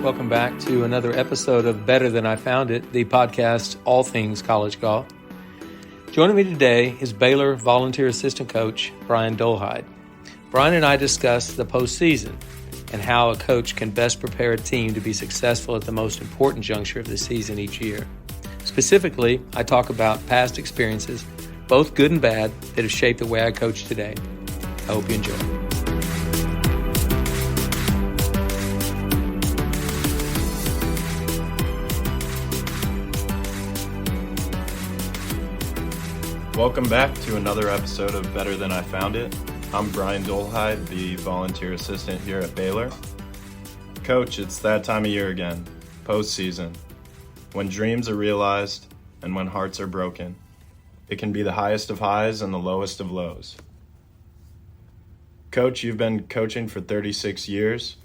Welcome back to another episode of Better Than I Found It, the podcast all things college golf. Joining me today is Baylor volunteer assistant coach Brian Dolhide. Brian and I discuss the postseason and how a coach can best prepare a team to be successful at the most important juncture of the season each year. Specifically, I talk about past experiences, both good and bad, that have shaped the way I coach today. I hope you enjoy. Welcome back to another episode of Better Than I Found It. I'm Brian Dolhide, the volunteer assistant here at Baylor. Coach, it's that time of year again, postseason, when dreams are realized and when hearts are broken. It can be the highest of highs and the lowest of lows. Coach, you've been coaching for 36 years,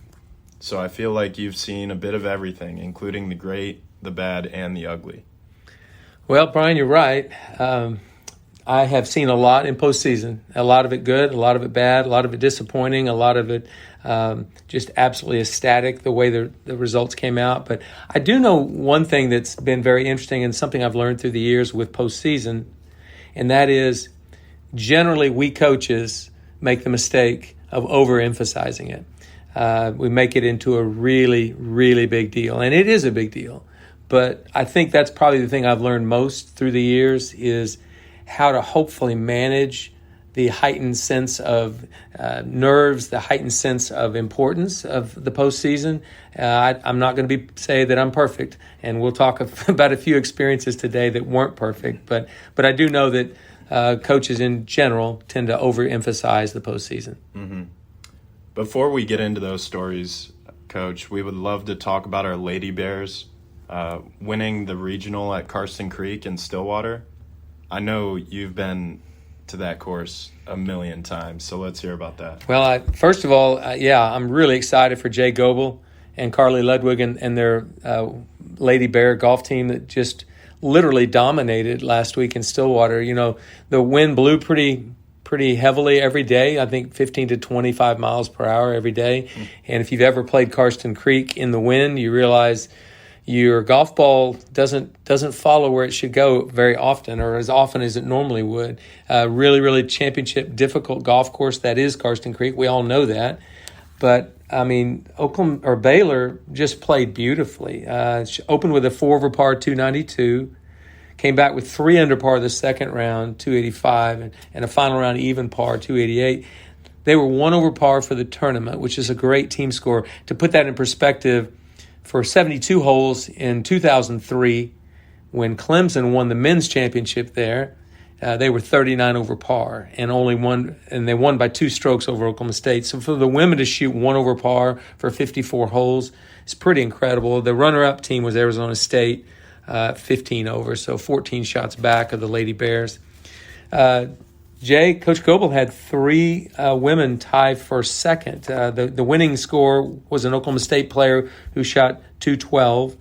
so I feel like you've seen a bit of everything, including the great, the bad, and the ugly. Well, Brian, you're right. I have seen a lot in postseason, a lot of it good, a lot of it bad, a lot of it disappointing, a lot of it just absolutely ecstatic the way the results came out. But I do know one thing that's been very interesting and something I've learned through the years with postseason, and that is generally we coaches make the mistake of overemphasizing it. We make it into a really, really big deal, and it is a big deal. But I think that's probably the thing I've learned most through the years is how to hopefully manage the heightened sense of nerves, the heightened sense of importance of the postseason. I'm not going to say that I'm perfect, and we'll talk about a few experiences today that weren't perfect. But I do know that coaches in general tend to overemphasize the postseason. Mm-hmm. Before we get into those stories, Coach, we would love to talk about our Lady Bears winning the regional at Karsten Creek in Stillwater. I know you've been to that course a million times, so let's hear about that. Well, first of all, I'm really excited for Jay Goebel and Carly Ludwig and their Lady Bear golf team that just literally dominated last week in Stillwater. You know, the wind blew pretty heavily every day, I think 15 to 25 miles per hour every day. Mm-hmm. And if you've ever played Karsten Creek in the wind, you realize your golf ball doesn't follow where it should go very often, or as often as it normally would. Really, really championship difficult golf course that is Karsten Creek. We all know that, but I mean, Baylor just played beautifully. Opened with a 4 over par 292, came back with 3 under par the second round 285, and a final round even par 288. They were 1 over par for the tournament, which is a great team score. To put that in perspective, for 72 holes in 2003, when Clemson won the men's championship there, they were 39 over par and they won by 2 strokes over Oklahoma State. So for the women to shoot 1 over par for 54 holes is pretty incredible. The runner-up team was Arizona State, 15 over, so 14 shots back of the Lady Bears. Coach Goebel had 3 women tie for second. The winning score was an Oklahoma State player who shot 212,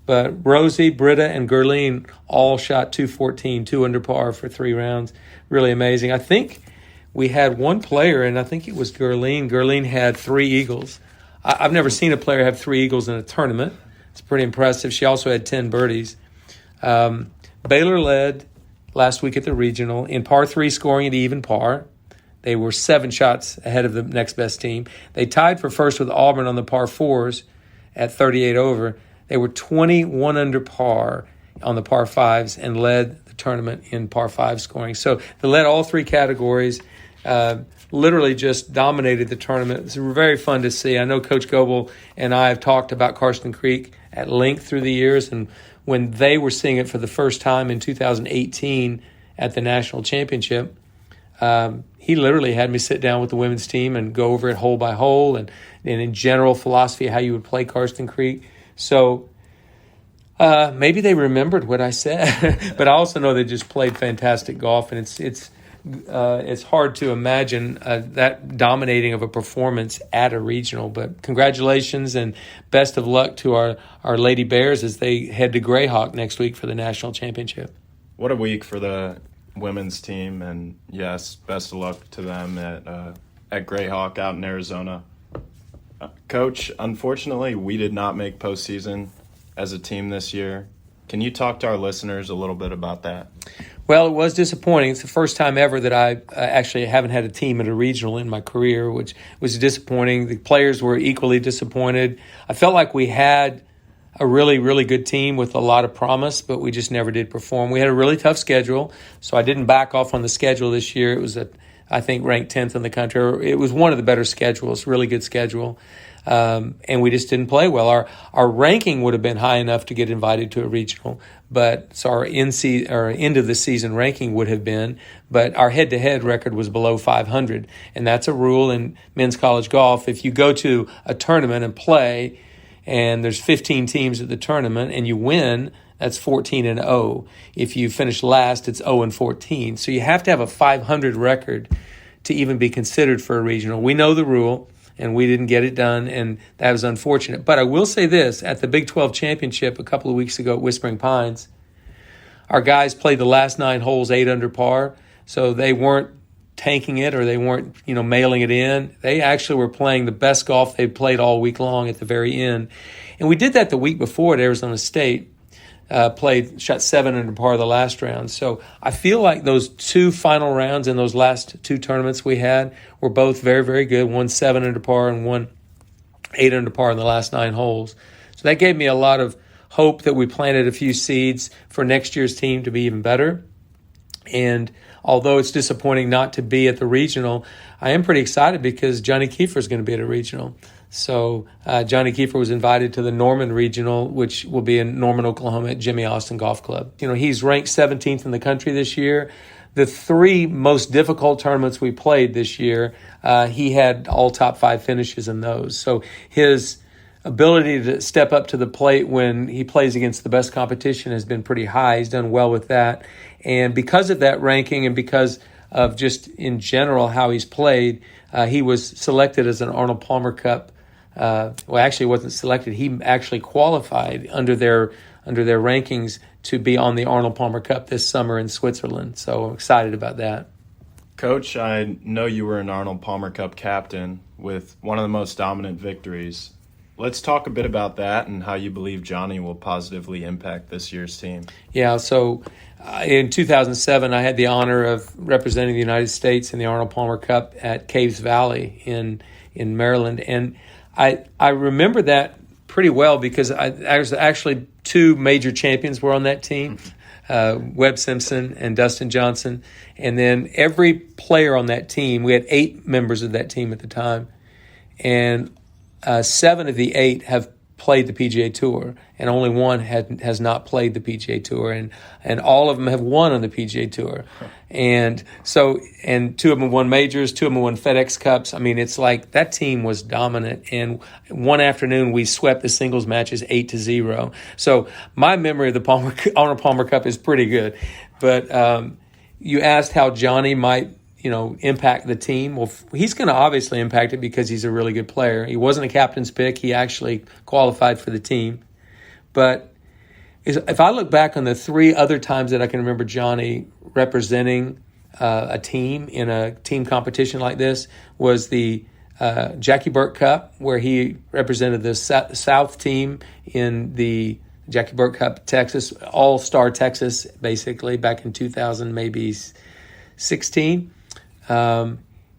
but Rosie, Britta, and Gerline all shot 214, 2 under par for 3 rounds. Really amazing. I think we had one player, and I think it was Gerline. Gerline had 3 eagles. I've never seen a player have 3 eagles in a tournament. It's pretty impressive. She also had 10 birdies. Baylor led last week at the regional in par 3 scoring at even par. They were 7 shots ahead of the next best team. They tied for first with Auburn on the par 4s at 38 over. They were 21 under par on the par 5s and led the tournament in par 5 scoring. So they led all 3 categories, literally just dominated the tournament. It's very fun to see. I know Coach Goebel and I have talked about Karsten Creek at length through the years, and when they were seeing it for the first time in 2018 at the national championship, he literally had me sit down with the women's team and go over it hole by hole and in general philosophy how you would play Karsten Creek. So maybe they remembered what I said, but I also know they just played fantastic golf, and it's hard to imagine that dominating of a performance at a regional. But congratulations and best of luck to our Lady Bears as they head to Greyhawk next week for the national championship. What a week for the women's team, and yes, best of luck to them at Greyhawk out in Arizona. Coach, unfortunately, we did not make postseason as a team this year. Can you talk to our listeners a little bit about that? Well, it was disappointing. It's the first time ever that I actually haven't had a team at a regional in my career, which was disappointing. The players were equally disappointed. I felt like we had a really, really good team with a lot of promise, but we just never did perform. We had a really tough schedule, so I didn't back off on the schedule this year. It was, I think, ranked 10th in the country. It was one of the better schedules, really good schedule. And we just didn't play well. Our ranking would have been high enough to get invited to a regional, but so our end of the season ranking would have been, but our head-to-head record was below 500, and that's a rule in men's college golf. If you go to a tournament and play, and there's 15 teams at the tournament, and you win, that's 14-0. If you finish last, it's 0-14. So you have to have a 500 record to even be considered for a regional. We know the rule, and we didn't get it done, and that was unfortunate. But I will say this, at the Big 12 Championship a couple of weeks ago at Whispering Pines, our guys played the last 9 holes 8 under par, so they weren't tanking it or they weren't, mailing it in. They actually were playing the best golf they'd played all week long at the very end. And we did that the week before at Arizona State. Shot 7 under par the last round. So I feel like those 2 final rounds in those last 2 tournaments we had were both very, very good. One 7 under par and one 8 under par in the last 9 holes. So that gave me a lot of hope that we planted a few seeds for next year's team to be even better. And although it's disappointing not to be at the regional, I am pretty excited because Johnny Kiefer is going to be at a regional. So Johnny Kiefer was invited to the Norman Regional, which will be in Norman, Oklahoma at Jimmy Austin Golf Club. He's ranked 17th in the country this year. The 3 most difficult tournaments we played this year, he had all top 5 finishes in those. So his ability to step up to the plate when he plays against the best competition has been pretty high. He's done well with that. And because of that ranking and because of just in general how he's played, he was selected as an Arnold Palmer Cup. Actually wasn't selected. He actually qualified under their rankings to be on the Arnold Palmer Cup this summer in Switzerland. So I'm excited about that. Coach, I know you were an Arnold Palmer Cup captain with one of the most dominant victories. Let's talk a bit about that and how you believe Johnny will positively impact this year's team. Yeah, so in 2007, I had the honor of representing the United States in the Arnold Palmer Cup at Caves Valley in Maryland. And I remember that pretty well because I was actually 2 major champions were on that team, Webb Simpson and Dustin Johnson. And then every player on that team, we had 8 members of that team at the time, and 7 of the 8 have played the PGA Tour, and only one has not played the PGA Tour, and all of them have won on the PGA Tour. And 2 of them won majors, 2 of them won FedEx Cups. I mean, it's like that team was dominant, and one afternoon we swept the singles matches 8-0. So my memory of the Arnold Palmer Cup is pretty good. But you asked how Johnny might impact the team. Well, he's going to obviously impact it because he's a really good player. He wasn't a captain's pick. He actually qualified for the team. But if I look back on the 3 other times that I can remember Johnny representing a team in a team competition like this, was the Jackie Burke Cup, where he represented the South team in the Jackie Burke Cup, Texas, All-Star Texas, basically, back in 2000, maybe 16.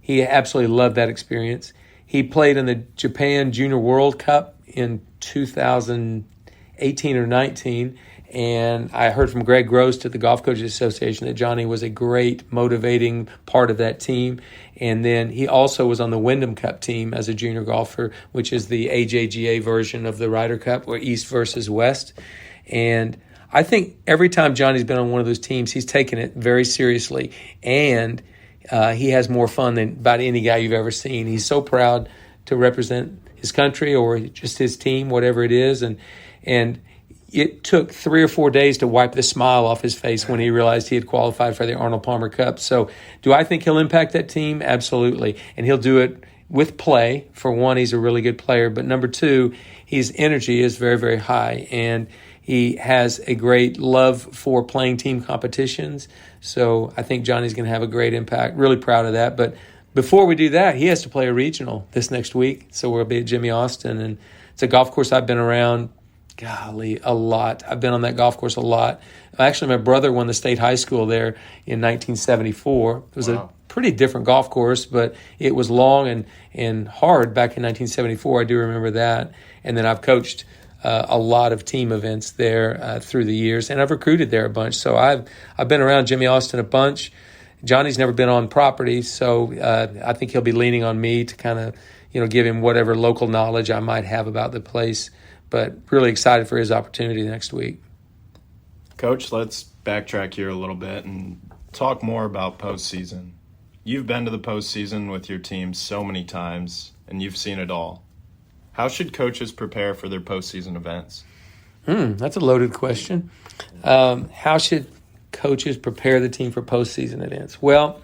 He absolutely loved that experience. He played in the Japan Junior World Cup in 2018 or 19, and I heard from Greg Gross at the Golf Coaches Association that Johnny was a great motivating part of that team. And then he also was on the Wyndham Cup team as a junior golfer, which is the AJGA version of the Ryder Cup, or East versus West. And I think every time Johnny's been on one of those teams, he's taken it very seriously, and he has more fun than about any guy you've ever seen. He's so proud to represent his country or just his team, whatever it is. And it took 3 or 4 days to wipe the smile off his face when he realized he had qualified for the Arnold Palmer Cup. So do I think he'll impact that team? Absolutely. And he'll do it with play. For one, he's a really good player. But number 2, his energy is very, very high. And he has a great love for playing team competitions. So I think Johnny's going to have a great impact. Really proud of that. But before we do that, he has to play a regional this next week. So we'll be at Jimmy Austin. And it's a golf course I've been around, golly, a lot. I've been on that golf course a lot. Actually, my brother won the state high school there in 1974. It was a pretty different golf course, but it was long and hard back in 1974. I do remember that. And then I've coached a lot of team events there through the years, and I've recruited there a bunch. So I've been around Jimmy Austin a bunch. Johnny's never been on property, so I think he'll be leaning on me to kind of, give him whatever local knowledge I might have about the place. But really excited for his opportunity next week. Coach, let's backtrack here a little bit and talk more about postseason. You've been to the postseason with your team so many times, and you've seen it all. How should coaches prepare for their postseason events? That's a loaded question. How should coaches prepare the team for postseason events? Well,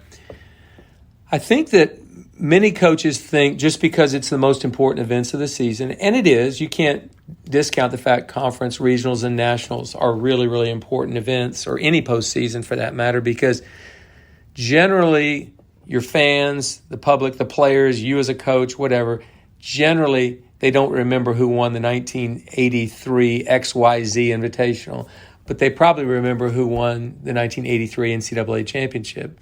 I think that many coaches think just because it's the most important events of the season, and it is, you can't discount the fact conference, regionals, and nationals are really, really important events, or any postseason for that matter, because generally your fans, the public, the players, you as a coach, whatever, generally they don't remember who won the 1983 XYZ Invitational, but they probably remember who won the 1983 NCAA championship,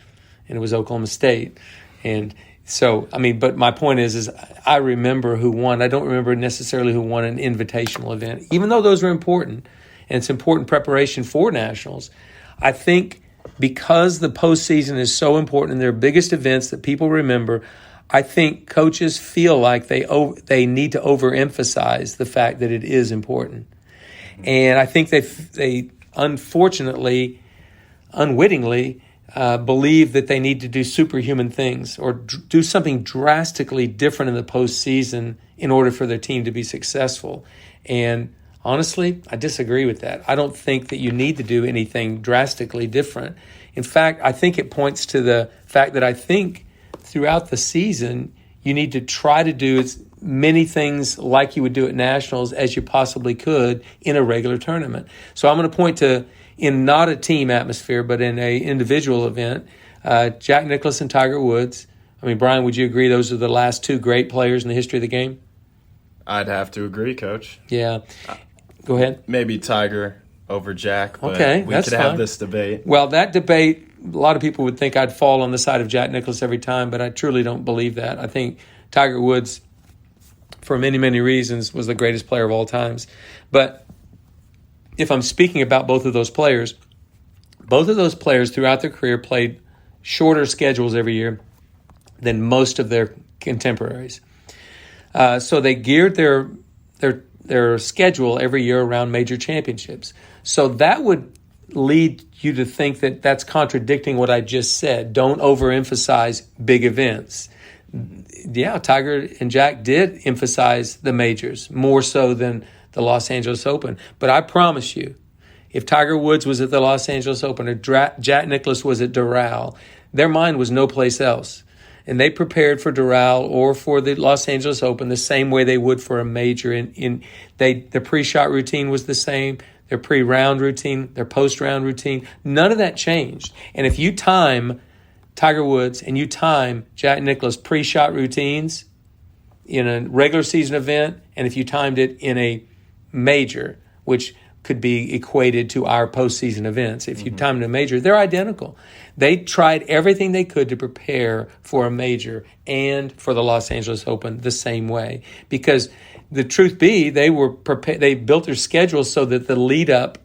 and it was Oklahoma State. And so, but my point is I remember who won. I don't remember necessarily who won an invitational event, even though those are important, and it's important preparation for nationals. I think because the postseason is so important and they're biggest events that people remember, I think coaches feel like they need to overemphasize the fact that it is important. And I think they unfortunately, unwittingly, believe that they need to do superhuman things or do something drastically different in the postseason in order for their team to be successful. And honestly, I disagree with that. I don't think that you need to do anything drastically different. In fact, I think it points to the fact that I think throughout the season, you need to try to do as many things like you would do at nationals as you possibly could in a regular tournament. So I'm going to point to, in not a team atmosphere, but in a individual event, Jack Nicklaus and Tiger Woods. Brian, would you agree those are the last two great players in the history of the game? I'd have to agree, Coach. Yeah. Go ahead. Maybe Tiger over Jack, but okay, we could have this debate. Well, that debate, a lot of people would think I'd fall on the side of Jack Nicklaus every time, but I truly don't believe that. I think Tiger Woods, for many, many reasons, was the greatest player of all times. But if I'm speaking about both of those players throughout their career played shorter schedules every year than most of their contemporaries. So they geared their schedule every year around major championships. So that would lead you to think that that's contradicting what I just said. Don't overemphasize big events. Yeah, Tiger and Jack did emphasize the majors more so than the Los Angeles Open. But I promise you, if Tiger Woods was at the Los Angeles Open or Jack Nicklaus was at Doral, their mind was no place else. And they prepared for Doral or for the Los Angeles Open the same way they would for a major. The pre-shot routine was the same, their pre-round routine, their post-round routine. None of that changed. And if you time Tiger Woods and you time Jack Nicklaus pre-shot routines in a regular season event, and if you timed it in a major, which could be equated to our postseason events. If you timed a major, they're identical. They tried everything they could to prepare for a major and for the Los Angeles Open the same way. Because the truth be, they built their schedule so that the lead up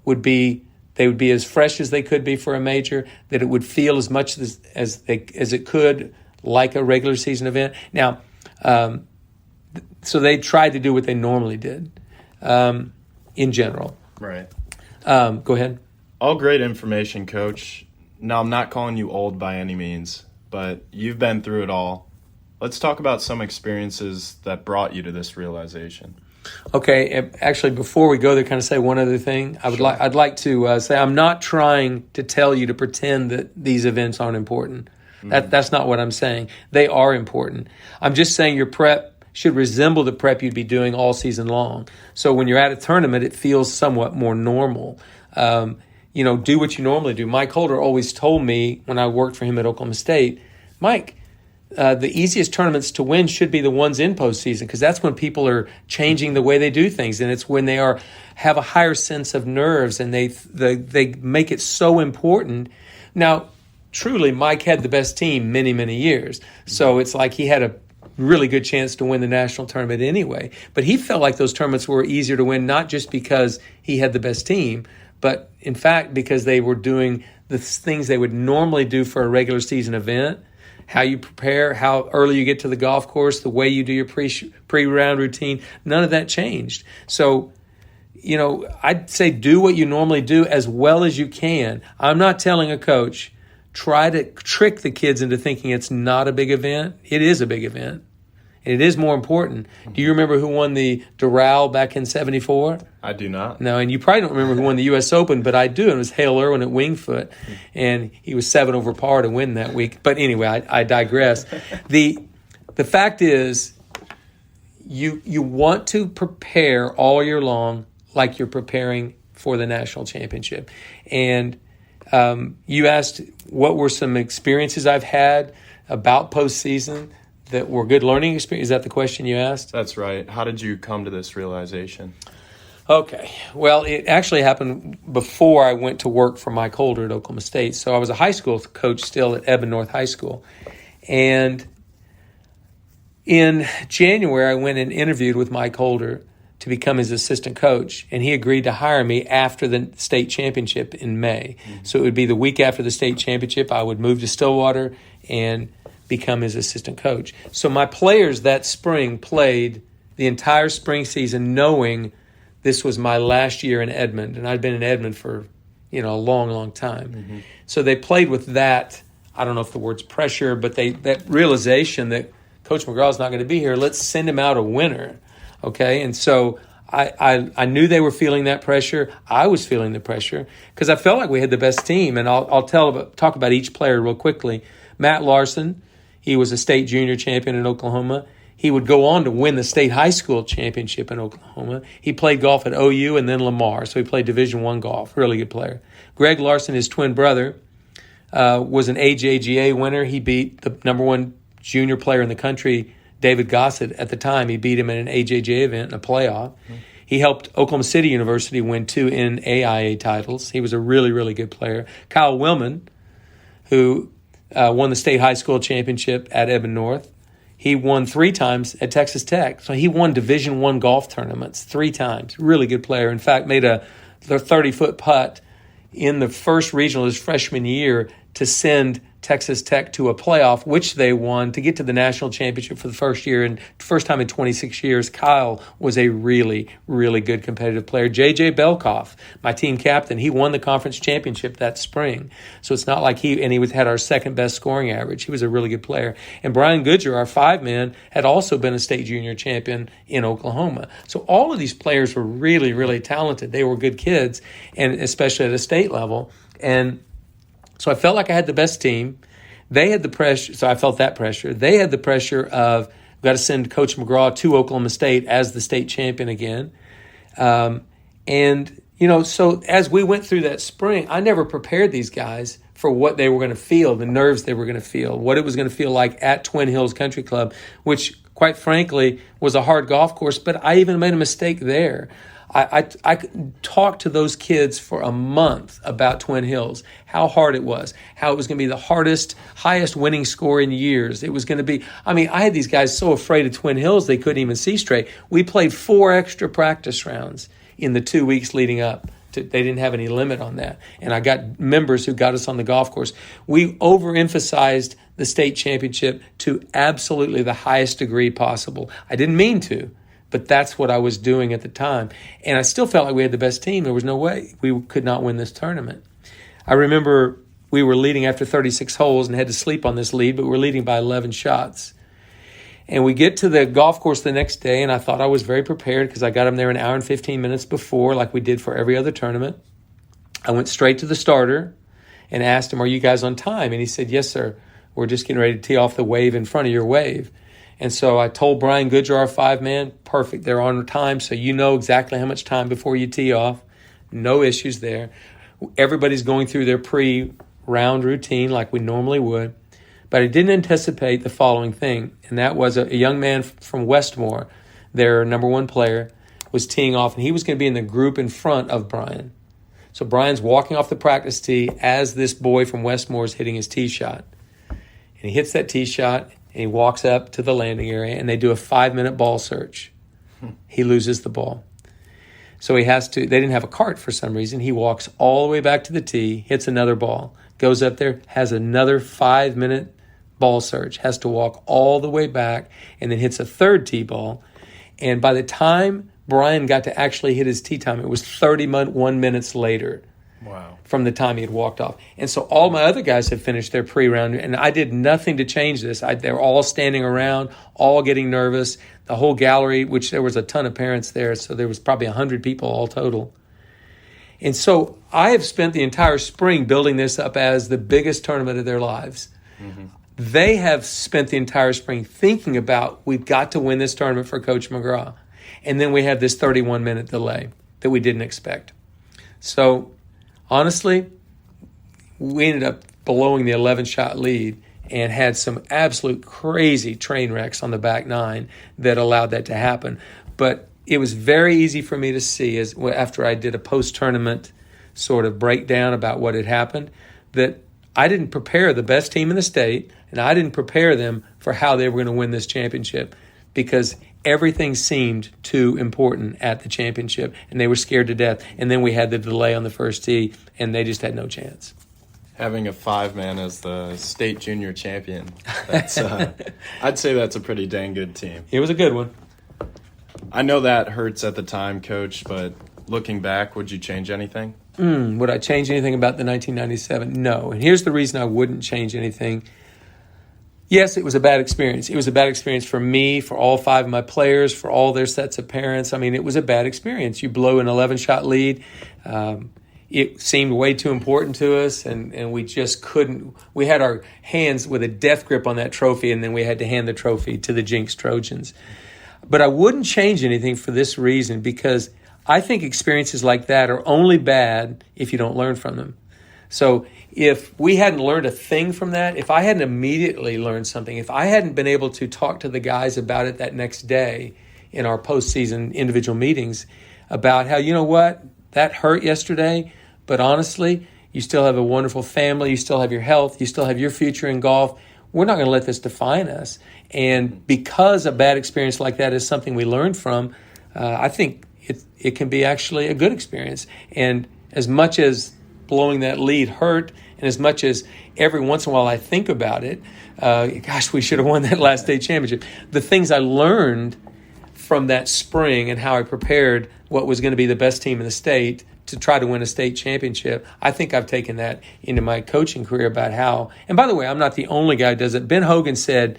would be as fresh as they could be for a major, that it would feel as much as it could like a regular season event. Now, so they tried to do what they normally did. In general. Right. Go ahead. All great information, Coach. Now, I'm not calling you old by any means, but you've been through it all. Let's talk about some experiences that brought you to this realization. Okay. Actually, before we go there, kind of say one other thing. I'd like to say I'm not trying to tell you to pretend that these events aren't important. That's not what I'm saying. They are important. I'm just saying your prep should resemble the prep you'd be doing all season long. So when you're at a tournament, it feels somewhat more normal. Do what you normally do. Mike Holder always told me when I worked for him at Oklahoma State, Mike, the easiest tournaments to win should be the ones in postseason, because that's when people are changing the way they do things, and it's when they have a higher sense of nerves, and they make it so important. Now, truly, Mike had the best team many, many years, so it's like he had a really good chance to win the national tournament anyway. But he felt like those tournaments were easier to win, not just because he had the best team, but in fact because they were doing the things they would normally do for a regular season event. How you prepare, how early you get to the golf course, the way you do your pre-round routine, none of that changed. So, I'd say do what you normally do as well as you can. I'm not telling a coach, try to trick the kids into thinking it's not a big event. It is a big event. And it is more important. Do you remember who won the Doral back in 74? I do not. No, and you probably don't remember who won the U.S. Open, but I do. It was Hale Irwin at Winged Foot, and he was 7 over par to win that week. But anyway, I digress. The fact is, you want to prepare all year long like you're preparing for the national championship. And you asked what were some experiences I've had about postseason that were good learning experience. Is that the question you asked? That's right. How did you come to this realization? Okay. Well, it actually happened before I went to work for Mike Holder at Oklahoma State. So I was a high school coach still at Eben North High School. And in January, I went and interviewed with Mike Holder to become his assistant coach, and he agreed to hire me after the state championship in May. Mm-hmm. So it would be the week after the state championship. I would move to Stillwater and become his assistant coach. So my players that spring played the entire spring season knowing this was my last year in Edmond, and I'd been in Edmond for a long, long time. Mm-hmm. So they played with that, I don't know if the word's pressure, but that realization that Coach McGraw is not going to be here, let's send him out a winner, okay? And so I knew they were feeling that pressure. I was feeling the pressure because I felt like we had the best team, and I'll talk about each player real quickly. Matt Larson, he was a state junior champion in Oklahoma. He would go on to win the state high school championship in Oklahoma. He played golf at OU and then Lamar, so he played Division I golf. Really good player. Greg Larson, his twin brother, was an AJGA winner. He beat the number one junior player in the country, David Gossett. At the time, he beat him in an AJGA event in a playoff. Mm-hmm. He helped Oklahoma City University win 2 NAIA titles. He was a really, really good player. Kyle Willman, who won the state high school championship at Eben North. He won 3 times at Texas Tech. So he won Division I golf tournaments 3 times. Really good player. In fact, made the 30-foot putt in the first regional his freshman year to send Texas Tech to a playoff, which they won to get to the national championship for the first time in 26 years. Kyle was a really, really good competitive player. J.J. Belkoff, my team captain, he won the conference championship that spring. So it's not like he had our second best scoring average. He was a really good player. And Brian Goodger, our 5-man, had also been a state junior champion in Oklahoma. So all of these players were really, really talented. They were good kids, and especially at a state level. And so I felt like I had the best team. They had the pressure, so I felt that pressure. They had the pressure of, we've got to send Coach McGraw to Oklahoma State as the state champion again. So as we went through that spring, I never prepared these guys for what they were going to feel, the nerves they were going to feel, what it was going to feel like at Twin Hills Country Club, which, quite frankly, was a hard golf course, but I even made a mistake there. I talked to those kids for a month about Twin Hills, how hard it was, how it was going to be the highest winning score in years. It was going to be, I had these guys so afraid of Twin Hills they couldn't even see straight. We played 4 extra practice rounds in the 2 weeks leading up. They didn't have any limit on that. And I got members who got us on the golf course. We overemphasized the state championship to absolutely the highest degree possible. I didn't mean to, but that's what I was doing at the time. And I still felt like we had the best team. There was no way we could not win this tournament. I remember we were leading after 36 holes and had to sleep on this lead, but we were leading by 11 shots. And we get to the golf course the next day, and I thought I was very prepared because I got him there an hour and 15 minutes before, like we did for every other tournament. I went straight to the starter and asked him, "Are you guys on time?" And he said, "Yes, sir. We're just getting ready to tee off the wave in front of your wave." And so I told Brian Goodger, our 5-man, perfect, they're on time, so you know exactly how much time before you tee off. No issues there. Everybody's going through their pre-round routine like we normally would. But I didn't anticipate the following thing, and that was a young man from Westmore, their number one player, was teeing off, and he was going to be in the group in front of Brian. So Brian's walking off the practice tee as this boy from Westmore is hitting his tee shot. And he hits that tee shot, and he walks up to the landing area, and they do a 5-minute ball search. He loses the ball. So they didn't have a cart for some reason. He walks all the way back to the tee, hits another ball, goes up there, has another 5-minute ball search, has to walk all the way back, and then hits a third tee ball. And by the time Brian got to actually hit his tee time, it was 31 minutes later. Wow. From the time he had walked off. And so all my other guys had finished their pre-round, and I did nothing to change this. They were all standing around, all getting nervous. The whole gallery, which there was a ton of parents there, so there was probably 100 people all total. And so I have spent the entire spring building this up as the biggest tournament of their lives. Mm-hmm. They have spent the entire spring thinking about, we've got to win this tournament for Coach McGraw. And then we have this 31-minute delay that we didn't expect. So honestly, we ended up blowing the 11-shot lead and had some absolute crazy train wrecks on the back nine that allowed that to happen. But it was very easy for me to see, after I did a post-tournament sort of breakdown about what had happened, that I didn't prepare the best team in the state, and I didn't prepare them for how they were going to win this championship, because everything seemed too important at the championship, and they were scared to death. And then we had the delay on the first tee, and they just had no chance. Having a 5-man as the state junior champion, that's I'd say that's a pretty dang good team. It was a good one. I know that hurts at the time, Coach, but looking back, would you change anything? Would I change anything about the 1997? No. And here's the reason I wouldn't change anything. Yes, it was a bad experience. It was a bad experience for me, for all 5 of my players, for all their sets of parents. I mean, it was a bad experience. You blow an 11-shot lead. It seemed way too important to us, and we just couldn't. We had our hands with a death grip on that trophy, and then we had to hand the trophy to the Jinx Trojans. But I wouldn't change anything for this reason, because I think experiences like that are only bad if you don't learn from them. So if we hadn't learned a thing from that, if I hadn't immediately learned something, if I hadn't been able to talk to the guys about it that next day in our postseason individual meetings about how, you know what, that hurt yesterday, but honestly, you still have a wonderful family, you still have your health, you still have your future in golf. We're not going to let this define us. And because a bad experience like that is something we learn from, I think it can be actually a good experience. And as much as blowing that lead hurt, and as much as every once in a while I think about it, gosh, we should have won that last state championship. The things I learned from that spring and how I prepared what was going to be the best team in the state to try to win a state championship, I think I've taken that into my coaching career about how, and by the way, I'm not the only guy who does it. Ben Hogan said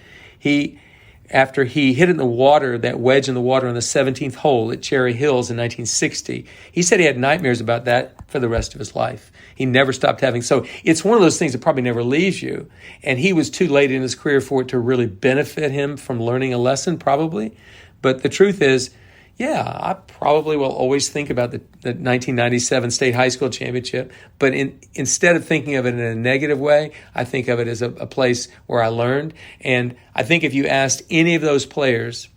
after he hit it in the water, that wedge in the water on the 17th hole at Cherry Hills in 1960, he said he had nightmares about that for the rest of his life. He never stopped having. So it's one of those things that probably never leaves you. And he was too late in his career for it to really benefit him from learning a lesson, probably. But the truth is, yeah, I probably will always think about the 1997 state high school championship, but instead of thinking of it in a negative way, I think of it as a place where I learned. And I think if you asked any of those players,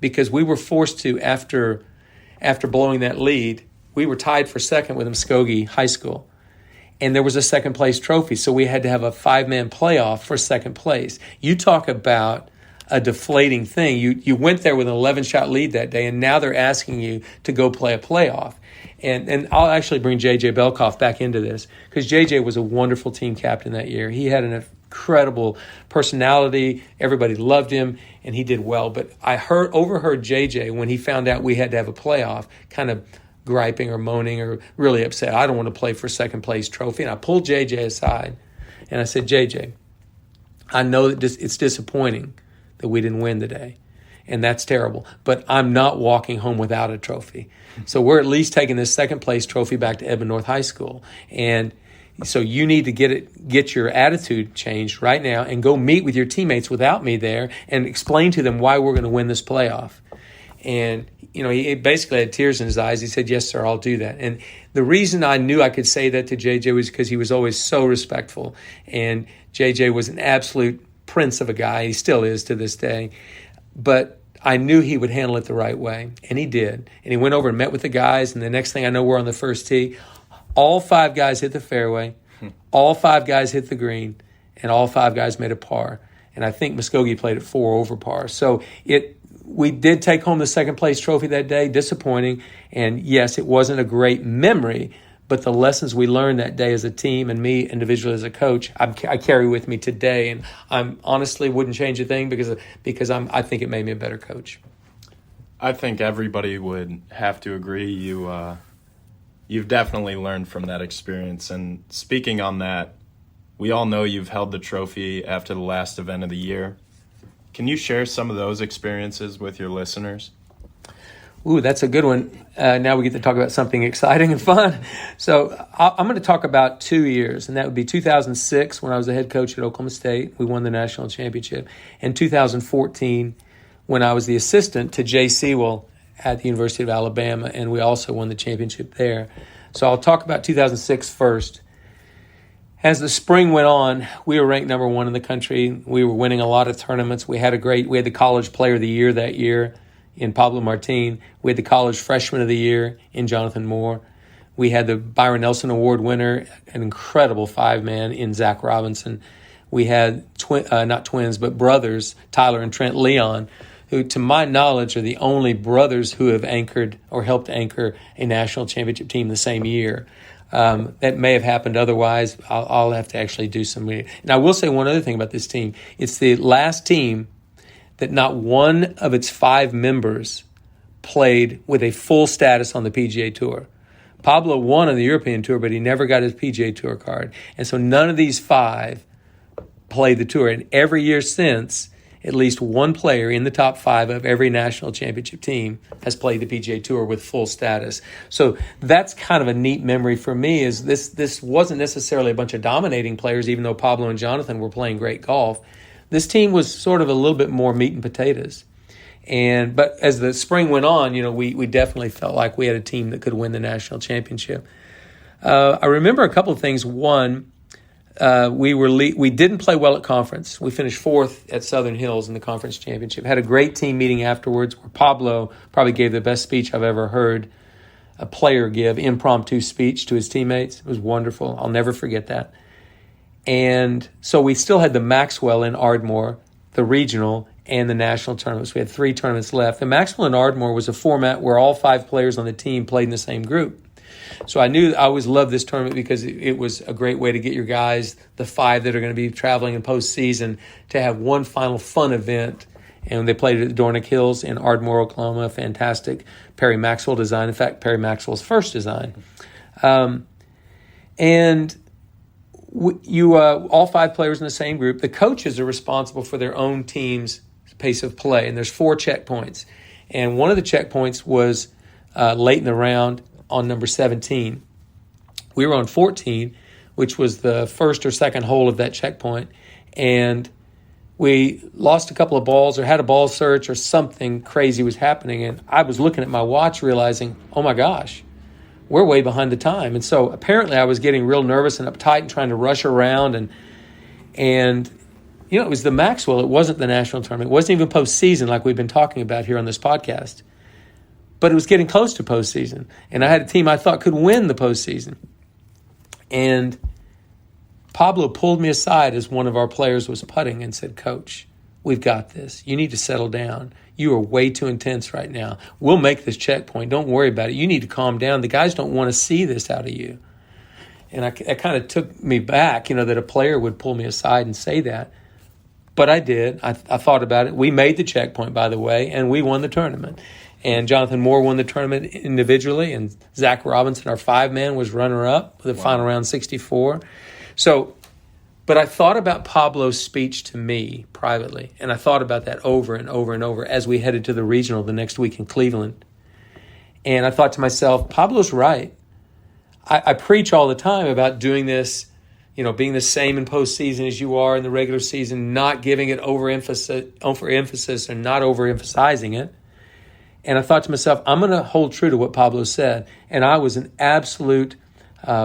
because we were forced to, after blowing that lead, we were tied for second with Muskogee High School. And there was a second place trophy, so we had to have a 5-man playoff for second place. You talk about a deflating thing. You went there with an 11-shot lead that day, and now they're asking you to go play a playoff. And I'll actually bring J.J. Belkoff back into this, because J.J. was a wonderful team captain that year. He had an incredible personality. Everybody loved him, and he did well. But I overheard J.J. when he found out we had to have a playoff, kind of griping or moaning or really upset. I don't want to play for second place trophy. And I pulled J.J. aside, and I said, J.J., I know that it's disappointing that we didn't win today, and that's terrible. But I'm not walking home without a trophy. So we're at least taking this second place trophy back to Edmond North High School. And so you need to get your attitude changed right now and go meet with your teammates without me there and explain to them why we're going to win this playoff. And, you know, he basically had tears in his eyes. He said, yes, sir, I'll do that. And the reason I knew I could say that to JJ was because he was always so respectful. And JJ was an absolute prince of a guy. He still is to this day. But I knew he would handle it the right way, and he did. And he went over and met with the guys, and the next thing I know, we're on the first tee. All 5 guys hit the fairway. All 5 guys hit the green, and all 5 guys made a par. And I think Muskogee played at 4 over par. So we did take home the second place trophy that day, disappointing. And yes, it wasn't a great memory, but the lessons we learned that day as a team and me individually as a coach, I carry with me today. And I honestly wouldn't change a thing because I think it made me a better coach. I think everybody would have to agree. You've definitely learned from that experience. And speaking on that, we all know you've held the trophy after the last event of the year. Can you share some of those experiences with your listeners? Ooh, that's a good one. Now we get to talk about something exciting and fun. So I'm going to talk about 2 years, and that would be 2006 when I was the head coach at Oklahoma State. We won the national championship. And 2014 when I was the assistant to Jay Sewell at the University of Alabama, and we also won the championship there. So I'll talk about 2006 first. As the spring went on, we were ranked number 1 in the country. We were winning a lot of tournaments. We had the College Player of the Year that year in Pablo Martin. We had the College Freshman of the Year in Jonathan Moore. We had the Byron Nelson Award winner, an incredible 5-man in Zach Robinson. We had not twins, but brothers, Tyler and Trent Leon, who, to my knowledge, are the only brothers who have anchored or helped anchor a national championship team the same year. That may have happened otherwise. I'll have to actually do some. And I will say one other thing about this team. It's the last team that not one of its 5 members played with a full status on the PGA Tour. Pablo won on the European Tour, but he never got his PGA Tour card. And so none of these 5 played the tour. And every year since, at least one player in the top 5 of every national championship team has played the PGA Tour with full status. So that's kind of a neat memory for me. Is this wasn't necessarily a bunch of dominating players, even though Pablo and Jonathan were playing great golf. This team was sort of a little bit more meat and potatoes. But as the spring went on, we definitely felt like we had a team that could win the national championship. I remember a couple of things. One, we didn't play well at conference. We finished 4th at Southern Hills in the conference championship. Had a great team meeting afterwards where Pablo probably gave the best speech I've ever heard a player give, impromptu speech to his teammates. It was wonderful. I'll never forget that. And so we still had the Maxwell in Ardmore, the regional, and the national tournaments. We had 3 tournaments left. The Maxwell in Ardmore was a format where all 5 players on the team played in the same group. So I knew I always loved this tournament because it was a great way to get your guys, the 5 that are going to be traveling in postseason, to have one final fun event. And they played at Dornick Hills in Ardmore, Oklahoma. Fantastic Perry Maxwell design. In fact, Perry Maxwell's first design. All 5 players in the same group. The coaches are responsible for their own team's pace of play. And there's 4 checkpoints. And one of the checkpoints was late in the round on number 17. We were on 14, which was the first or second hole of that checkpoint, and we lost a couple of balls or had a ball search or something crazy was happening, and I was looking at my watch realizing, oh my gosh, we're way behind the time. And so apparently I was getting real nervous and uptight and trying to rush around, and it was the Maxwell. It wasn't the national tournament. It wasn't even postseason like we've been talking about here on this podcast. But it was getting close to postseason. And I had a team I thought could win the postseason. And Pablo pulled me aside as one of our players was putting and said, Coach, we've got this. You need to settle down. You are way too intense right now. We'll make this checkpoint. Don't worry about it. You need to calm down. The guys don't want to see this out of you. And it kind of took me back, that a player would pull me aside and say that. But I did. I thought about it. We made the checkpoint, by the way, and we won the tournament. And Jonathan Moore won the tournament individually, and Zach Robinson, our 5-man, was runner-up with a final round 64. So, but I thought about Pablo's speech to me privately, and I thought about that over and over and over as we headed to the regional the next week in Cleveland. And I thought to myself, Pablo's right. I preach all the time about doing this, being the same in postseason as you are in the regular season, not giving it overemphasis or not overemphasizing it. And I thought to myself, I'm going to hold true to what Pablo said. And I was an absolute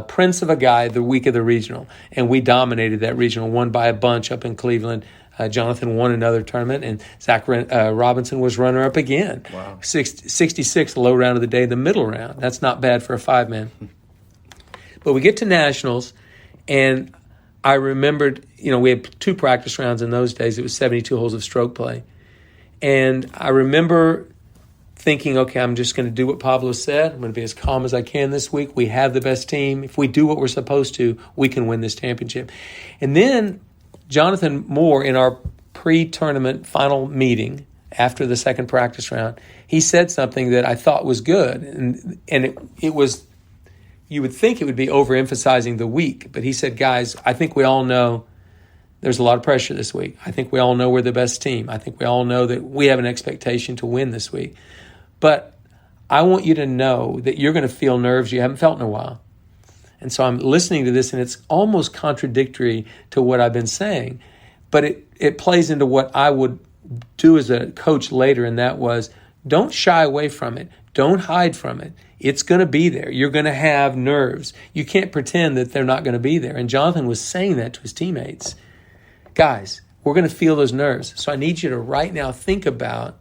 prince of a guy the week of the regional, and we dominated that regional, won by a bunch up in Cleveland. Jonathan won another tournament, and Zach Robinson was runner-up again. Wow. 66, low round of the day, the middle round. That's not bad for a 5-man. But we get to nationals, and I remembered, we had 2 practice rounds in those days. It was 72 holes of stroke play. And I remember thinking, okay, I'm just going to do what Pablo said. I'm going to be as calm as I can this week. We have the best team. If we do what we're supposed to, we can win this championship. And then Jonathan Moore, in our pre-tournament final meeting after the second practice round, he said something that I thought was good. And it was, you would think it would be overemphasizing the week. But he said, guys, I think we all know there's a lot of pressure this week. I think we all know we're the best team. I think we all know that we have an expectation to win this week. But I want you to know that you're going to feel nerves you haven't felt in a while. And so I'm listening to this, and it's almost contradictory to what I've been saying. But it plays into what I would do as a coach later, and that was, don't shy away from it. Don't hide from it. It's going to be there. You're going to have nerves. You can't pretend that they're not going to be there. And Jonathan was saying that to his teammates. Guys, we're going to feel those nerves. So I need you to right now think about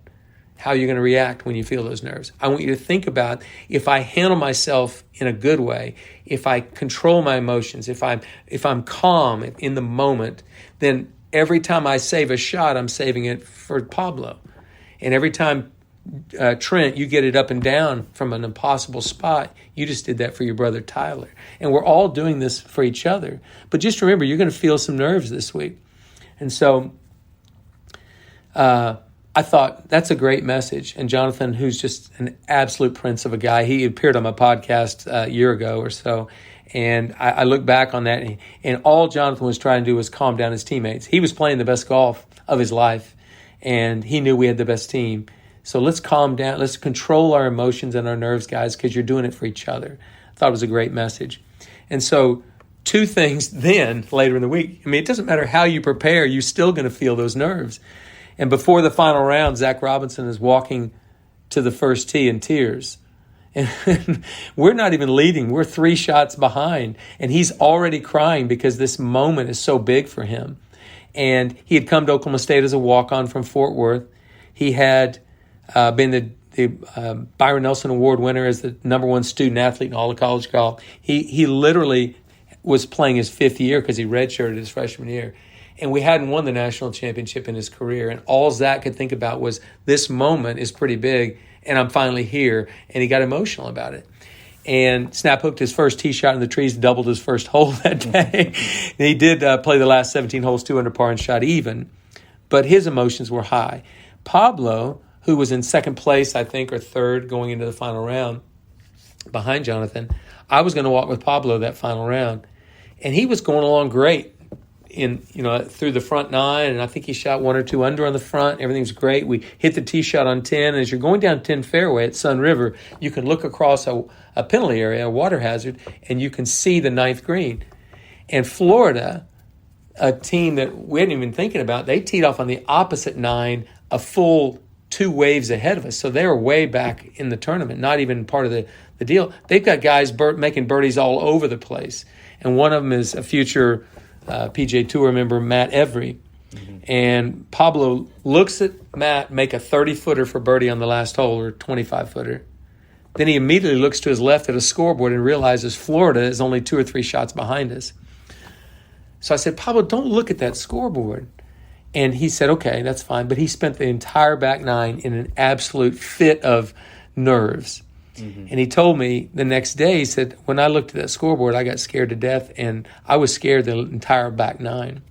how you're going to react when you feel those nerves. I want you to think about, if I handle myself in a good way, if I control my emotions, if I'm calm in the moment, then every time I save a shot, I'm saving it for Pablo. And every time, Trent, you get it up and down from an impossible spot, you just did that for your brother Tyler. And we're all doing this for each other. But just remember, you're going to feel some nerves this week. And so I thought, that's a great message. And Jonathan, who's just an absolute prince of a guy, he appeared on my podcast a year ago or so. And I look back on that, and all Jonathan was trying to do was calm down his teammates. He was playing the best golf of his life, and he knew we had the best team. So let's calm down. Let's control our emotions and our nerves, guys, because you're doing it for each other. I thought it was a great message. And so 2 things then later in the week. I mean, it doesn't matter how you prepare, you're still going to feel those nerves. And before the final round, Zach Robinson is walking to the first tee in tears. And we're not even leading. We're 3 shots behind. And he's already crying because this moment is so big for him. And he had come to Oklahoma State as a walk-on from Fort Worth. He had been the Byron Nelson Award winner as the #1 student athlete in all of college golf. He literally was playing his 5th year because he redshirted his freshman year. And we hadn't won the national championship in his career. And all Zach could think about was, this moment is pretty big, and I'm finally here. And he got emotional about it. And snap hooked his first tee shot in the trees, doubled his first hole that day. And he did play the last 17 holes 2 under par and shot even. But his emotions were high. Pablo, who was in second place, I think, or third going into the final round behind Jonathan, I was going to walk with Pablo that final round. And he was going along great through the front 9, and I think he shot 1 or 2 under on the front. Everything's great. We hit the tee shot on 10, and as you're going down 10 fairway at Sun River, you can look across a penalty area, a water hazard, and you can see the 9th green. And Florida, a team that we hadn't even thinking about, they teed off on the opposite 9, a full 2 waves ahead of us. So they were way back in the tournament, not even part of the deal. They've got guys making birdies all over the place. And one of them is a future PGA Tour member, Matt Every. Mm-hmm. And Pablo looks at Matt make a 30-footer for birdie on the last hole, or 25-footer. Then he immediately looks to his left at a scoreboard and realizes Florida is only 2 or 3 shots behind us. So I said, Pablo, don't look at that scoreboard. And he said, okay, that's fine. But he spent the entire back 9 in an absolute fit of nerves. Mm-hmm. And he told me the next day, he said, when I looked at that scoreboard, I got scared to death, and I was scared the entire back 9.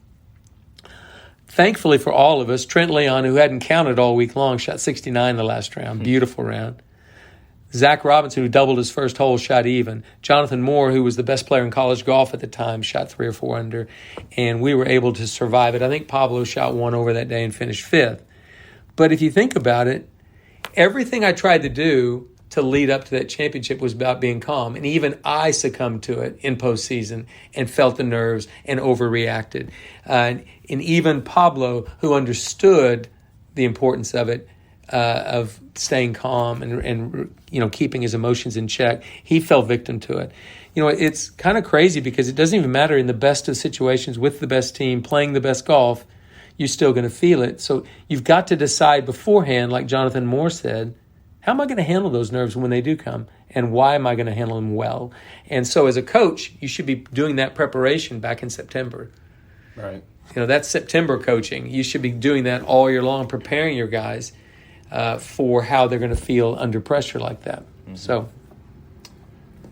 Thankfully for all of us, Trent Leon, who hadn't counted all week long, shot 69 the last round. Mm-hmm. Beautiful round. Zach Robinson, who doubled his first hole, shot even. Jonathan Moore, who was the best player in college golf at the time, shot 3 or 4 under. And we were able to survive it. I think Pablo shot 1 over that day and finished 5th. But if you think about it, everything I tried to do to lead up to that championship was about being calm. And even I succumbed to it in postseason and felt the nerves and overreacted. And even Pablo, who understood the importance of it, of staying calm and keeping his emotions in check. He fell victim to it. It's kind of crazy because it doesn't even matter in the best of situations with the best team, playing the best golf, you're still going to feel it. So you've got to decide beforehand, like Jonathan Moore said, how am I going to handle those nerves when they do come? And why am I going to handle them well? And so as a coach, you should be doing that preparation back in September. Right. That's September coaching. You should be doing that all year long, preparing your guys for how they're going to feel under pressure like that. Mm-hmm. So,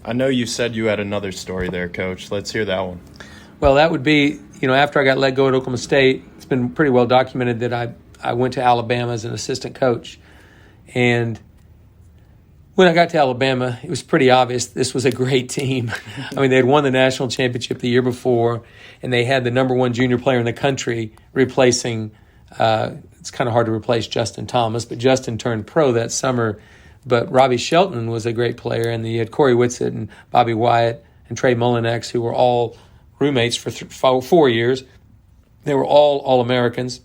I know you said you had another story there, Coach. Let's hear that one. Well, that would be, after I got let go at Oklahoma State, it's been pretty well documented that I went to Alabama as an assistant coach. And when I got to Alabama, it was pretty obvious this was a great team. I mean, they had won the national championship the year before, and they had the number one junior player in the country replacing it's kind of hard to replace Justin Thomas, but Justin turned pro that summer. But Robbie Shelton was a great player, and you had Corey Whitsitt and Bobby Wyatt and Trey Mullinex, who were all roommates for 4 years. They were all All-Americans.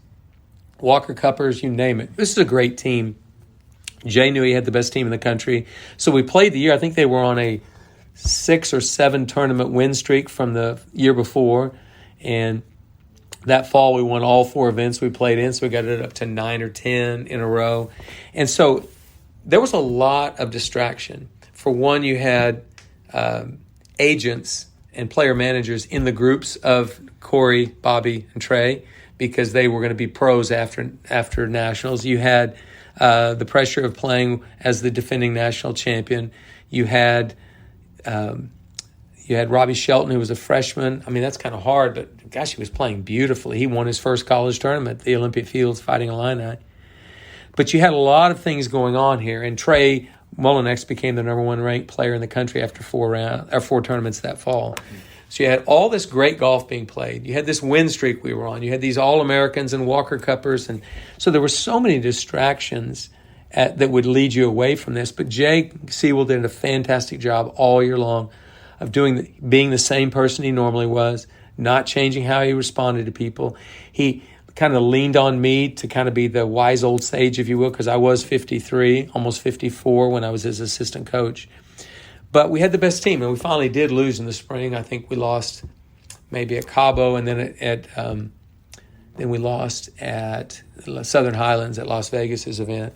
Walker Cuppers, you name it. This is a great team. Jay knew he had the best team in the country. So we played the year. I think they were on a 6 or 7 tournament win streak from the year before. And that fall, we won all 4 events we played in. So we got it up to 9 or 10 in a row. And so there was a lot of distraction. For one, you had agents and player managers in the groups of Corey, Bobby, and Trey because they were going to be pros after nationals. You had the pressure of playing as the defending national champion. You had Robbie Shelton, who was a freshman. I mean, that's kind of hard, but gosh, he was playing beautifully. He won his first college tournament, the Olympic Fields Fighting Illini. But you had a lot of things going on here, and Trey Mullinex became the number 1 ranked player in the country after 4 tournaments that fall. So you had all this great golf being played. You had this win streak we were on. You had these All-Americans and Walker Cuppers. And so there were so many distractions that would lead you away from this. But Jay Sewell did a fantastic job all year long of being the same person he normally was, not changing how he responded to people. He kind of leaned on me to kind of be the wise old sage, if you will, because I was 53, almost 54 when I was his assistant coach. But we had the best team, and we finally did lose in the spring. I think we lost maybe at Cabo, and then then we lost at Southern Highlands at Las Vegas' event.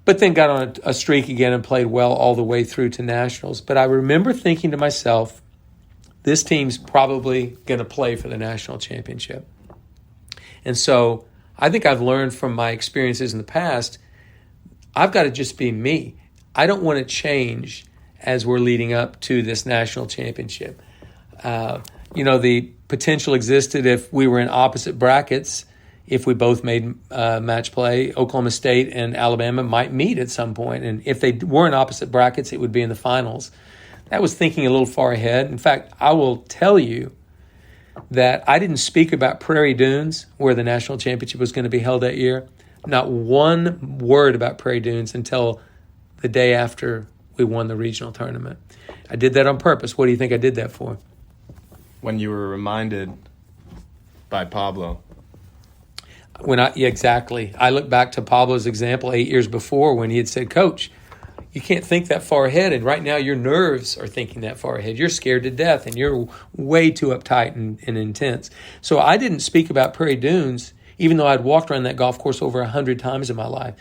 But then got on a streak again and played well all the way through to nationals. But I remember thinking to myself, this team's probably going to play for the national championship. And so I think I've learned from my experiences in the past, I've got to just be me. I don't want to change as we're leading up to this national championship. The potential existed if we were in opposite brackets, if we both made match play. Oklahoma State and Alabama might meet at some point. And if they were in opposite brackets, it would be in the finals. That was thinking a little far ahead. In fact, I will tell you that I didn't speak about Prairie Dunes, where the national championship was going to be held that year. Not one word about Prairie Dunes until the day after we won the regional tournament. I did that on purpose. What do you think I did that for? When you were reminded by Pablo. Exactly. I look back to Pablo's example 8 years before when he had said, Coach, you can't think that far ahead, and right now your nerves are thinking that far ahead. You're scared to death, and you're way too uptight and intense. So I didn't speak about Prairie Dunes, even though I'd walked around that golf course over 100 times in my life.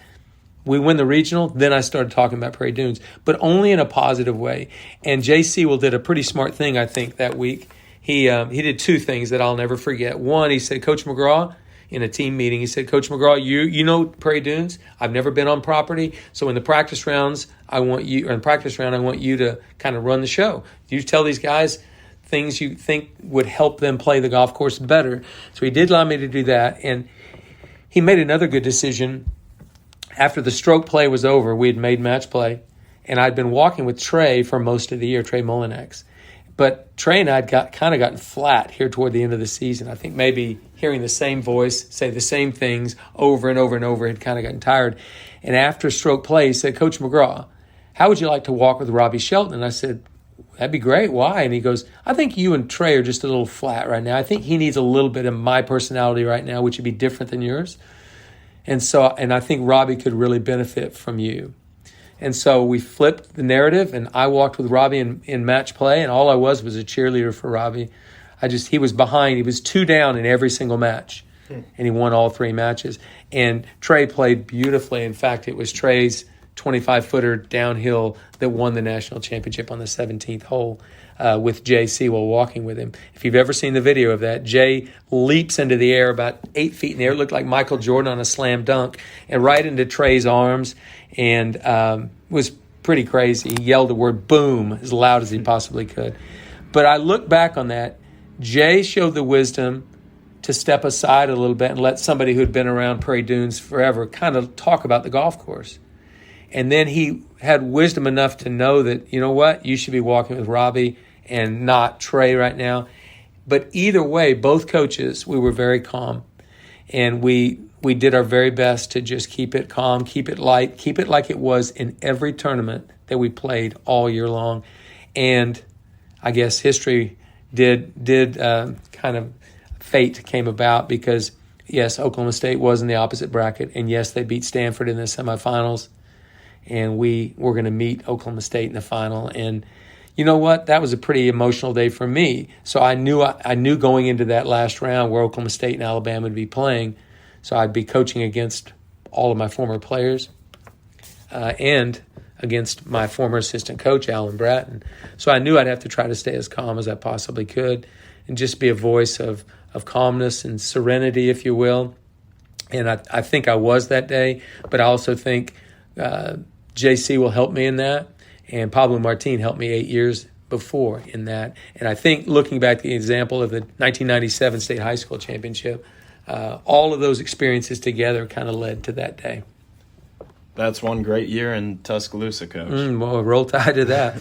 We win the regional, then I started talking about Prairie Dunes, but only in a positive way. And Jay Sewell did a pretty smart thing, I think, that week. He did 2 things that I'll never forget. One, he said, Coach McGraw, in a team meeting, he said, Coach McGraw, you know Prairie Dunes. I've never been on property, so in the practice rounds, I want you to kind of run the show. You tell these guys things you think would help them play the golf course better. So he did allow me to do that, and he made another good decision. After the stroke play was over, we had made match play, and I'd been walking with Trey for most of the year, Trey Mullinex. But Trey and I had gotten flat here toward the end of the season. I think maybe hearing the same voice say the same things over and over and over had kind of gotten tired. And after stroke play, he said, Coach McGraw, how would you like to walk with Robbie Shelton? And I said, that'd be great. Why? And he goes, I think you and Trey are just a little flat right now. I think he needs a little bit of my personality right now, which would be different than yours. And I think Robbie could really benefit from you. And so we flipped the narrative, and I walked with Robbie in match play, and all I was a cheerleader for Robbie. He was behind. He was 2 down in every single match, and he won all 3 matches. And Trey played beautifully. In fact, it was Trey's 25-footer downhill that won the national championship on the 17th hole with Jay Sewell walking with him. If you've ever seen the video of that, Jay leaps into the air about 8 feet in the air. It looked like Michael Jordan on a slam dunk, and right into Trey's arms, and was pretty crazy. He yelled the word boom as loud as he possibly could. But I look back on that. Jay showed the wisdom to step aside a little bit and let somebody who had been around Prairie Dunes forever kind of talk about the golf course. And then he had wisdom enough to know that, you know what, you should be walking with Robbie and not Trey right now. But either way, both coaches, we were very calm. And we did our very best to just keep it calm, keep it light, keep it like it was in every tournament that we played all year long. And I guess history did kind of fate came about because, yes, Oklahoma State was in the opposite bracket. And, yes, they beat Stanford in the semifinals. And we were going to meet Oklahoma State in the final. And you know what? That was a pretty emotional day for me. So I knew going into that last round where Oklahoma State and Alabama would be playing. So I'd be coaching against all of my former players and against my former assistant coach, Alan Bratton. So I knew I'd have to try to stay as calm as I possibly could and just be a voice of calmness and serenity, if you will. And I think I was that day, but I also think JC will help me in that, and Pablo Martin helped me 8 years before in that. And I think looking back at the example of the 1997 State High School Championship, all of those experiences together kind of led to that day. That's one great year in Tuscaloosa, Coach. Well, roll tide to that.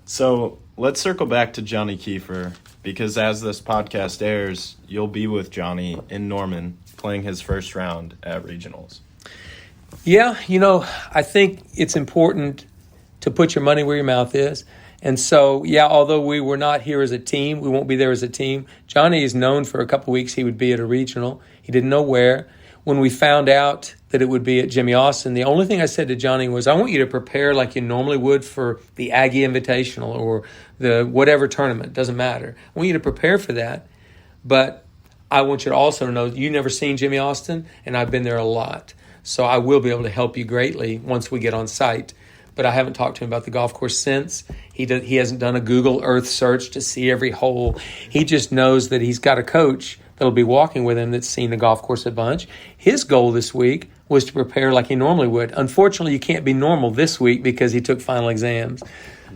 So let's circle back to Johnny Kiefer, because as this podcast airs, you'll be with Johnny in Norman playing his first round at regionals. Yeah, I think it's important to put your money where your mouth is. And so, yeah, although we were not here as a team, we won't be there as a team. Johnny is known for a couple of weeks he would be at a regional. He didn't know where. When we found out that it would be at Jimmy Austin, the only thing I said to Johnny was, I want you to prepare like you normally would for the Aggie Invitational or the whatever tournament. Doesn't matter. I want you to prepare for that. But I want you to also know you've never seen Jimmy Austin, and I've been there a lot. So I will be able to help you greatly once we get on site. But I haven't talked to him about the golf course since. He hasn't done a Google Earth search to see every hole. He just knows that he's got a coach that'll be walking with him that's seen the golf course a bunch. His goal this week was to prepare like he normally would. Unfortunately, you can't be normal this week because he took final exams.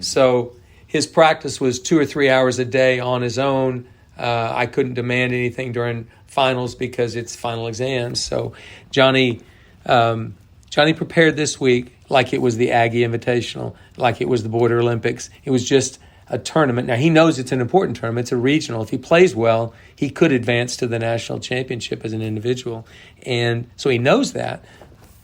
So his practice was 2 or 3 hours a day on his own. I couldn't demand anything during finals because it's final exams. So Johnny prepared this week like it was the Aggie Invitational, like it was the Border Olympics. It was just a tournament. Now, he knows it's an important tournament. It's a regional. If he plays well, he could advance to the national championship as an individual. And so he knows that.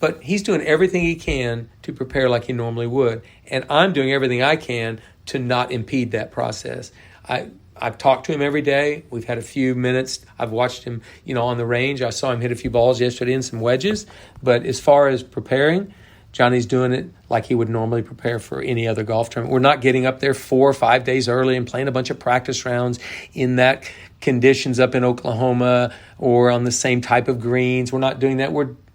But he's doing everything he can to prepare like he normally would. And I'm doing everything I can to not impede that process. I've talked to him every day. We've had a few minutes. I've watched him, on the range. I saw him hit a few balls yesterday and some wedges. But as far as preparing, Johnny's doing it like he would normally prepare for any other golf tournament. We're not getting up there 4 or 5 days early and playing a bunch of practice rounds in that conditions up in Oklahoma or on the same type of greens. We're not doing that.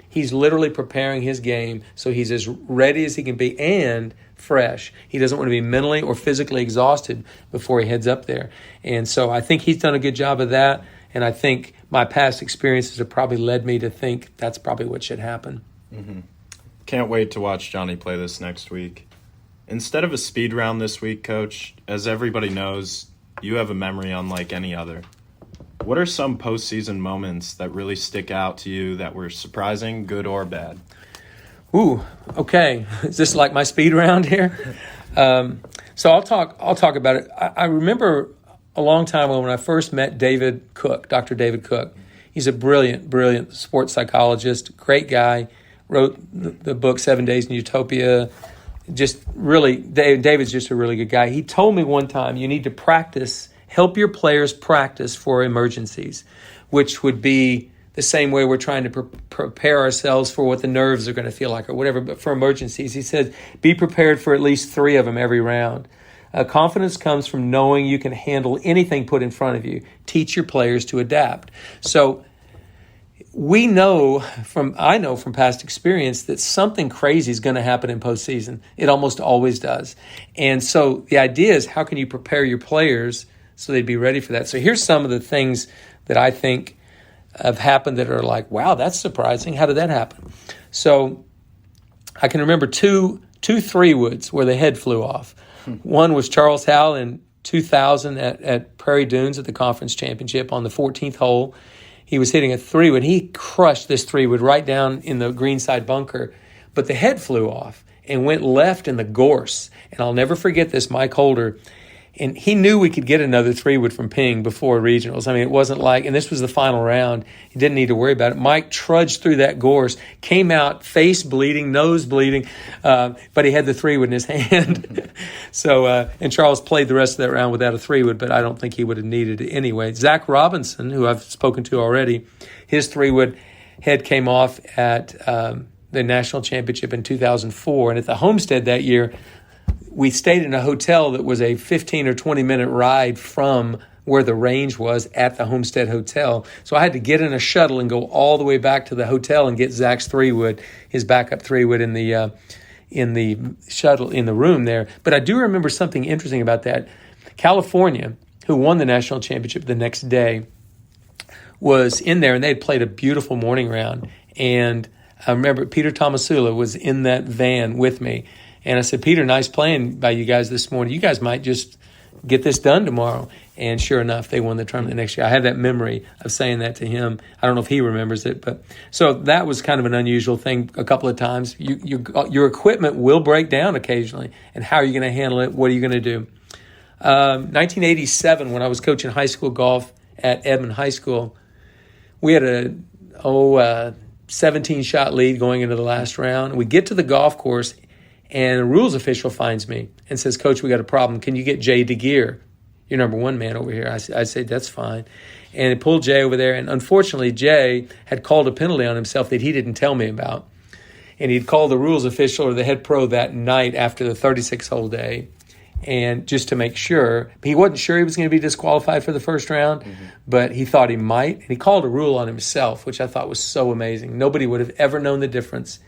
He's literally preparing his game so he's as ready as he can be and fresh. He doesn't want to be mentally or physically exhausted before he heads up there. And so I think he's done a good job of that. And I think my past experiences have probably led me to think that's probably what should happen. Mm-hmm. Can't wait to watch Johnny play this next week. Instead of a speed round this week, Coach, as everybody knows, you have a memory unlike any other. What are some postseason moments that really stick out to you that were surprising, good or bad? Ooh, okay. Is this like my speed round here? So I'll talk about it. I remember a long time ago when I first met David Cook, Dr. David Cook. He's a brilliant sports psychologist, great guy. Wrote the book 7 Days in Utopia. Just really, David's just a really good guy. He told me one time, you need to help your players practice for emergencies, which would be the same way we're trying to prepare ourselves for what the nerves are going to feel like or whatever, but for emergencies. He said, be prepared for at least 3 of them every round. Confidence comes from knowing you can handle anything put in front of you. Teach your players to adapt. So I know from past experience that something crazy is going to happen in postseason. It almost always does. And so the idea is, how can you prepare your players so they'd be ready for that? So here's some of the things that I think have happened that are like, wow, that's surprising. How did that happen? So I can remember two 3-woods where the head flew off. One was Charles Howell in 2000 at Prairie Dunes at the conference championship on the 14th hole. He was hitting a 3-wood. He crushed this 3-wood right down in the greenside bunker, but the head flew off and went left in the gorse. And I'll never forget this, Mike Holder. And he knew we could get another 3-wood from Ping before regionals. I mean, it wasn't like, and this was the final round, he didn't need to worry about it. Mike trudged through that gorse, came out face bleeding, nose bleeding, but he had the 3-wood in his hand. And Charles played the rest of that round without a 3-wood, but I don't think he would have needed it anyway. Zach Robinson, who I've spoken to already, his 3-wood head came off at the national championship in 2004. And at the Homestead that year, we stayed in a hotel that was a 15 or 20-minute ride from where the range was at the Homestead Hotel. So I had to get in a shuttle and go all the way back to the hotel and get Zach's 3-wood, his backup 3-wood in the shuttle in the room there. But I do remember something interesting about that. California, who won the national championship the next day, was in there, and they had played a beautiful morning round. And I remember Peter Tomasula was in that van with me. And I said, Peter, nice playing by you guys this morning. You guys might just get this done tomorrow. And sure enough, they won the tournament the next year. I have that memory of saying that to him. I don't know if he remembers it, but so that was kind of an unusual thing a couple of times. Your equipment will break down occasionally. And how are you going to handle it? What are you going to do? 1987, when I was coaching high school golf at Edmond High School, we had a 17-shot lead going into the last round. We get to the golf course, and a rules official finds me and says, Coach, we got a problem. Can you get Jay DeGear, your number one man over here? I said, that's fine. And it pulled Jay over there. And unfortunately, Jay had called a penalty on himself that he didn't tell me about. And he'd called the rules official or the head pro that night after the 36-hole day. And just to make sure, he wasn't sure he was going to be disqualified for the first round, but he thought he might. And he called a rule on himself, which I thought was so amazing. Nobody would have ever known the difference.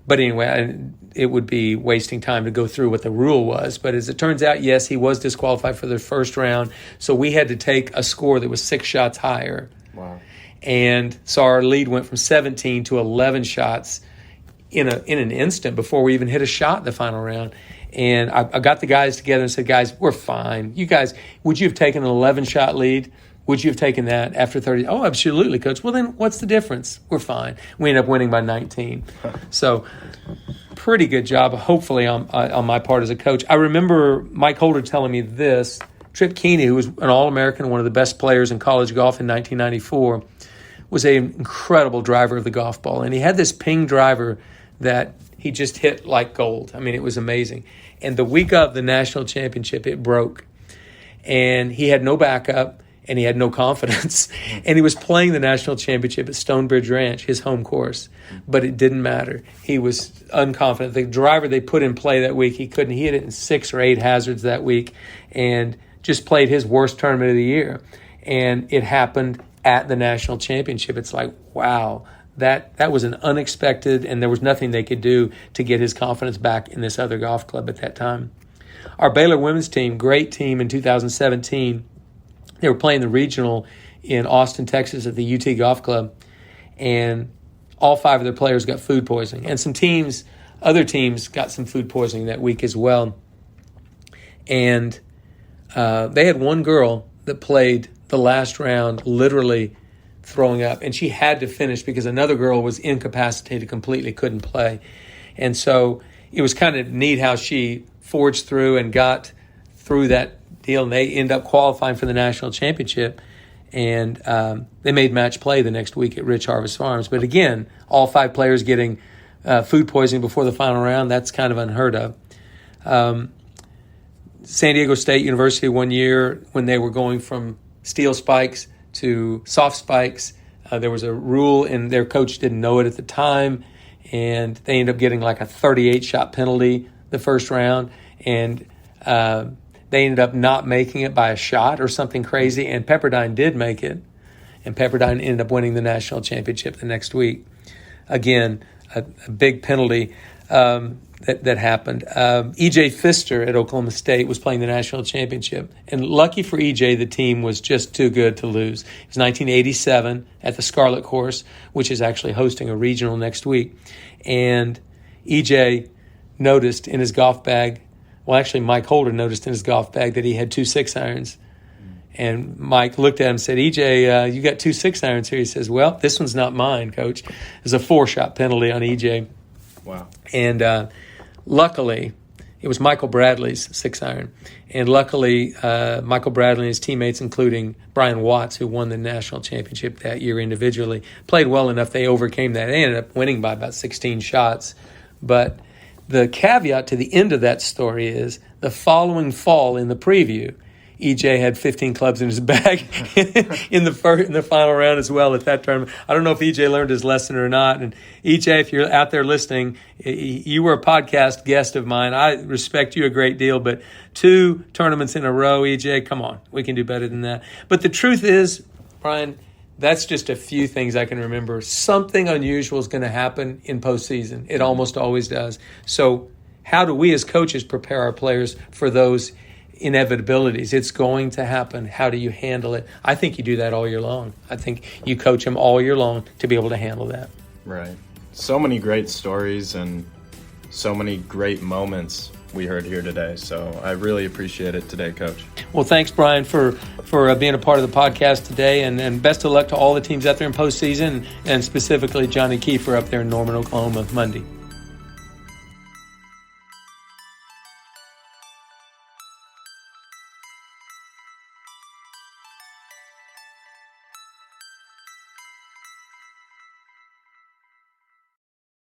But anyway, it would be wasting time to go through what the rule was. But as it turns out, yes, he was disqualified for the first round. So we had to take a score that was 6 shots higher. Wow. And so our lead went from 17 to 11 shots in an instant before we even hit a shot in the final round. And I got the guys together and said, guys, we're fine. You guys, would you have taken an 11-shot lead? Would you have taken that after 30? Oh, absolutely, Coach. Well, then what's the difference? We're fine. We ended up winning by 19. So pretty good job, hopefully, on my part as a coach. I remember Mike Holder telling me this. Trip Keeney, who was an All-American, one of the best players in college golf in 1994, was an incredible driver of the golf ball. And he had this Ping driver that he just hit like gold. I mean, it was amazing. And the week of the national championship, it broke. And he had no backup, and he had no confidence. And he was playing the national championship at Stonebridge Ranch, his home course. But it didn't matter. He was unconfident. The driver they put in play that week, he couldn't. He hit it in 6 or 8 hazards that week and just played his worst tournament of the year. And it happened at the national championship. It's like, wow. That was an unexpected, and there was nothing they could do to get his confidence back in this other golf club at that time. Our Baylor women's team, great team in 2017. They were playing the regional in Austin, Texas at the UT Golf Club, and all 5 of their players got food poisoning. And other teams got some food poisoning that week as well. And they had one girl that played the last round literally throwing up, and she had to finish because another girl was incapacitated completely, couldn't play. And so it was kind of neat how she forged through and got through that deal, and they end up qualifying for the national championship. And they made match play the next week at Rich Harvest Farms. But again, all 5 players getting food poisoning before the final round, that's kind of unheard of. San Diego State University one year, when they were going from steel spikes to soft spikes, There was a rule, and their coach didn't know it at the time, and they ended up getting like a 38-shot penalty the first round, and they ended up not making it by a shot or something crazy, and Pepperdine did make it, and Pepperdine ended up winning the national championship the next week. Again, a big penalty that happened. E.J. Pfister at Oklahoma State was playing the national championship, and lucky for E.J., the team was just too good to lose. It was 1987 at the Scarlet Course, which is actually hosting a regional next week, and E.J. noticed in his golf bag, well, actually Mike Holder noticed in his golf bag that he had 2 6-irons. And Mike looked at him and said, EJ, you got 2 6-irons here. He says, well, this one's not mine, Coach. There's a 4-shot penalty on EJ. Wow. And luckily, it was Michael Bradley's 6-iron. And luckily, Michael Bradley and his teammates, including Brian Watts, who won the national championship that year individually, played well enough. They overcame that. They ended up winning by about 16 shots. But the caveat to the end of that story is the following fall in the preview, EJ had 15 clubs in his bag in the final round as well at that tournament. I don't know if EJ learned his lesson or not. And EJ, if you're out there listening, you were a podcast guest of mine. I respect you a great deal, but 2 tournaments in a row, EJ, come on, we can do better than that. But the truth is, Brian, that's just a few things I can remember. Something unusual is going to happen in postseason. It almost always does. So how do we as coaches prepare our players for those inevitabilities? It's going to happen. How do you handle it? I think you do that all year long. I think you coach them all year long to be able to handle that. Right. So many great stories and so many great moments we heard here today. So I really appreciate it today, Coach. Well, thanks, Brian, for being a part of the podcast today, and best of luck to all the teams out there in postseason, and specifically Johnny Kiefer up there in Norman, Oklahoma, Monday.